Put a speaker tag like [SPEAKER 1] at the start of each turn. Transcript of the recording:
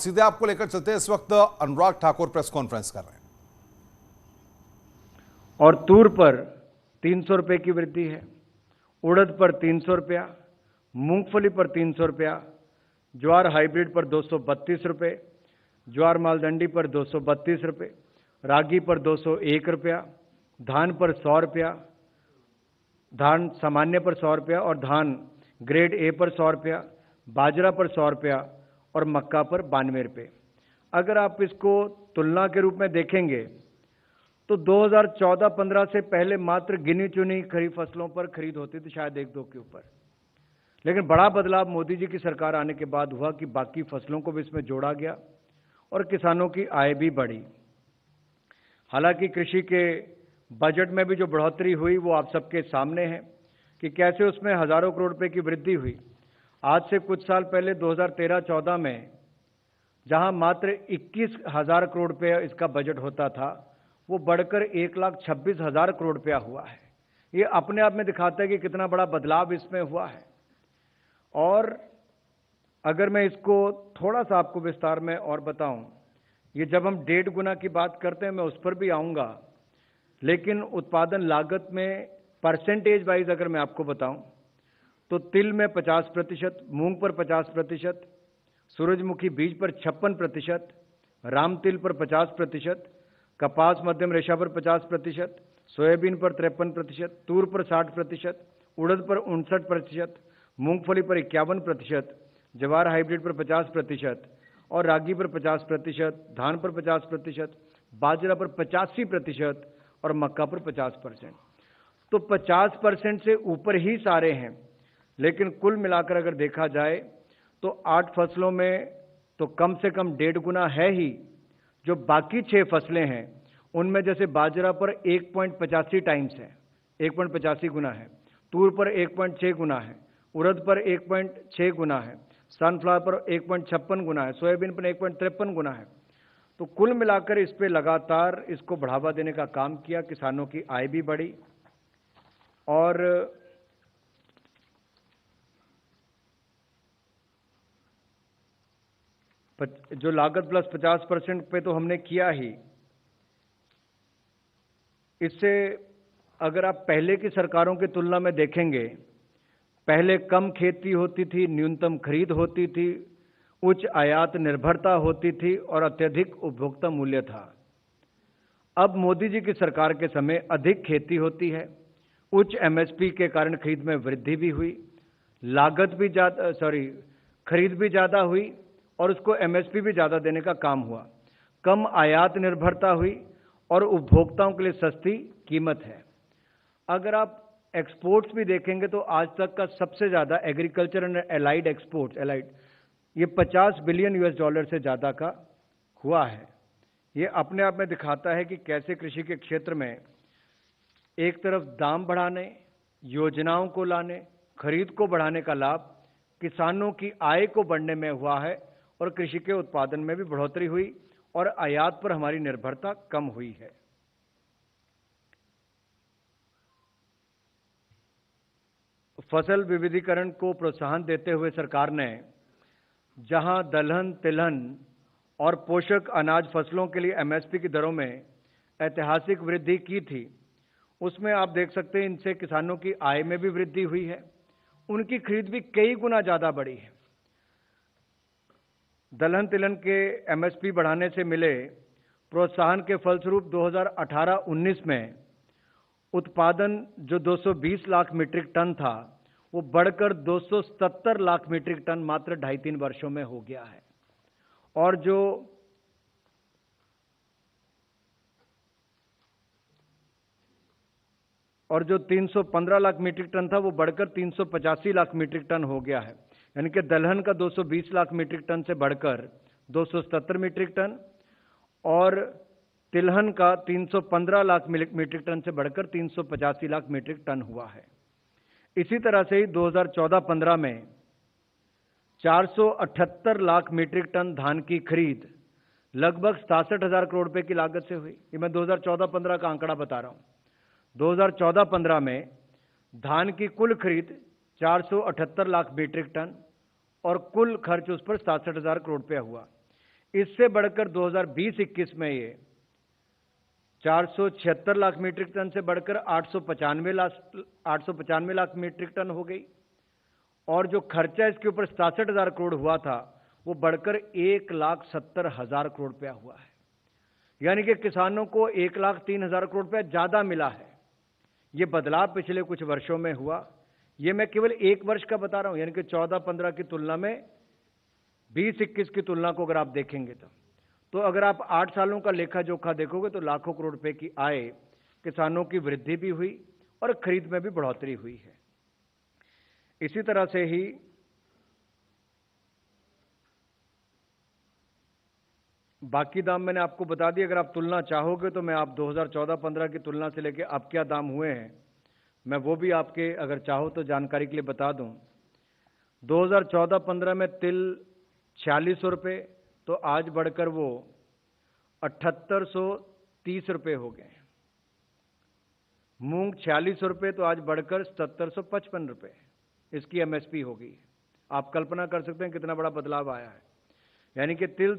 [SPEAKER 1] सीधे आपको लेकर चलते हैं। इस वक्त अनुराग ठाकुर प्रेस कॉन्फ्रेंस कर रहे हैं
[SPEAKER 2] और तूर पर 300 रुपये की वृद्धि है, उड़द पर 300 रुपया, मूंगफली पर 300 रुपया, ज्वार हाइब्रिड पर 232 रुपये, ज्वार मालदंडी पर 232 रुपये, रागी पर 201 रुपया, धान पर 100 रुपया, धान सामान्य पर 100 रुपया और धान ग्रेड ए पर 100 रुपया, बाजरा पर 100 रुपया और मक्का पर 92 रुपये। अगर आप इसको तुलना के रूप में देखेंगे तो 2014-15 से पहले मात्र गिनी चुनी खरीफ फसलों पर खरीद होती थी, शायद एक दो के ऊपर। लेकिन बड़ा बदलाव मोदी जी की सरकार आने के बाद हुआ कि बाकी फसलों को भी इसमें जोड़ा गया और किसानों की आय भी बढ़ी। हालांकि कृषि के बजट में भी जो बढ़ोतरी हुई वो आप सबके सामने है कि कैसे उसमें हजारों करोड़ रुपए की वृद्धि हुई। आज से कुछ साल पहले 2013-14 में जहां मात्र 21,000 करोड़ रुपये इसका बजट होता था, वो बढ़कर 1,26,000 करोड़ रुपया हुआ है। ये अपने आप में दिखाता है कि कितना बड़ा बदलाव इसमें हुआ है। और अगर मैं इसको थोड़ा सा आपको विस्तार में और बताऊं, ये जब हम 1.5 गुना की बात करते हैं मैं उस पर भी आऊंगा, लेकिन उत्पादन लागत में परसेंटेज वाइज अगर मैं आपको बताऊं तो तिल में 50%, मूंग पर 50%, सूरजमुखी बीज पर 56%, राम तिल पर 50%, कपास मध्यम रेशा पर 50%, सोयाबीन पर 53%, तूर पर 60%, उड़द पर 59%, मूंगफली पर 51%, ज्वार हाइब्रिड पर 50% और रागी पर 50%, धान पर 50%, बाजरा पर 85% और मक्का पर 50%। तो 50% से ऊपर ही सारे हैं। लेकिन कुल मिलाकर अगर देखा जाए तो 8 फसलों में तो कम से कम 1.5 गुना है ही। जो बाकी 6 फसलें हैं उनमें जैसे बाजरा पर 1.85 टाइम्स है, 1.85 गुना है, तूर पर 1.6 गुना है, उड़द पर 1.6 गुना है, सनफ्लावर पर 1.56 गुना है, सोयाबीन पर 1.53 गुना है। तो कुल मिलाकर इस पे लगातार इसको बढ़ावा देने का काम किया, किसानों की आय भी बढ़ी और जो लागत प्लस 50% पे तो हमने किया ही। इससे अगर आप पहले की सरकारों की तुलना में देखेंगे, पहले कम खेती होती थी, न्यूनतम खरीद होती थी, उच्च आयात निर्भरता होती थी और अत्यधिक उपभोक्ता मूल्य था। अब मोदी जी की सरकार के समय अधिक खेती होती है, उच्च एमएसपी के कारण खरीद में वृद्धि भी हुई, खरीद भी ज्यादा हुई और उसको एमएसपी भी ज्यादा देने का काम हुआ। कम आयात निर्भरता हुई और उपभोक्ताओं के लिए सस्ती कीमत है। अगर आप एक्सपोर्ट्स भी देखेंगे तो आज तक का सबसे ज्यादा एग्रीकल्चर एंड एलाइड एक्सपोर्ट्स, ये 50 बिलियन यूएस डॉलर से ज्यादा का हुआ है। ये अपने आप में दिखाता है कि कैसे कृषि के क्षेत्र में एक तरफ दाम बढ़ाने, योजनाओं को लाने, खरीद को बढ़ाने का लाभ किसानों की आय को बढ़ने में हुआ है और कृषि के उत्पादन में भी बढ़ोतरी हुई और आयात पर हमारी निर्भरता कम हुई है। फसल विविधीकरण को प्रोत्साहन देते हुए सरकार ने जहां दलहन, तिलहन और पोषक अनाज फसलों के लिए एमएसपी की दरों में ऐतिहासिक वृद्धि की थी, उसमें आप देख सकते हैं इनसे किसानों की आय में भी वृद्धि हुई है, उनकी खरीद भी कई गुना ज्यादा बढ़ी है। दलहन तिलहन के एमएसपी बढ़ाने से मिले प्रोत्साहन के फलस्वरूप 2018-19 में उत्पादन जो 220 लाख मीट्रिक टन था वो बढ़कर 277 लाख मीट्रिक टन मात्र 2.5-3 वर्षों में हो गया है। और जो 315 लाख मीट्रिक टन था वो बढ़कर 385 लाख मीट्रिक टन हो गया है। यानी कि दलहन का 220 लाख मीट्रिक टन से बढ़कर 277 मीट्रिक टन और तिलहन का 315 लाख मीट्रिक टन से बढ़कर 385 लाख मीट्रिक टन हुआ है। इसी तरह से ही 2014-15 में 478 लाख मीट्रिक टन धान की खरीद लगभग 67,000 करोड़ रुपए की लागत से हुई। ये मैं 2014-15 का आंकड़ा बता रहा हूं। 2014-15 में धान की कुल खरीद 478 लाख मीट्रिक टन और कुल खर्च उस पर 67,000 करोड़ रुपया हुआ। इससे बढ़कर 2020-21 में ये 476 लाख मीट्रिक टन से बढ़कर 895 लाख मीट्रिक टन हो गई। और जो खर्चा इसके ऊपर 67,000 करोड़ हुआ था, वो बढ़कर 1,70,000 करोड़ रुपया हुआ है। यानी कि किसानों को 1,03,000 करोड़ रुपया ज्यादा मिला है। ये बदलाव पिछले कुछ वर्षों में हुआ। ये मैं केवल एक वर्ष का बता रहा हूं, यानी कि 14-15 की तुलना में 20-21 की तुलना को अगर आप देखेंगे तो अगर आप 8 सालों का लेखा जोखा देखोगे तो लाखों करोड़ रुपए की आय किसानों की वृद्धि भी हुई और खरीद में भी बढ़ोतरी हुई है। इसी तरह से ही बाकी दाम मैंने आपको बता दिए। अगर आप तुलना चाहोगे तो मैं आप 2014-15 की तुलना से लेकर अब क्या दाम हुए हैं, मैं वो भी आपके अगर चाहो तो जानकारी के लिए बता दूं। 2014-15 में तिल 4600 रुपये, तो आज बढ़कर वो 7830 रुपये हो गए। मूंग 4600 रुपये, तो आज बढ़कर 7755 रुपये इसकी एमएसपी होगी। आप कल्पना कर सकते हैं कितना बड़ा बदलाव आया है। यानी कि तिल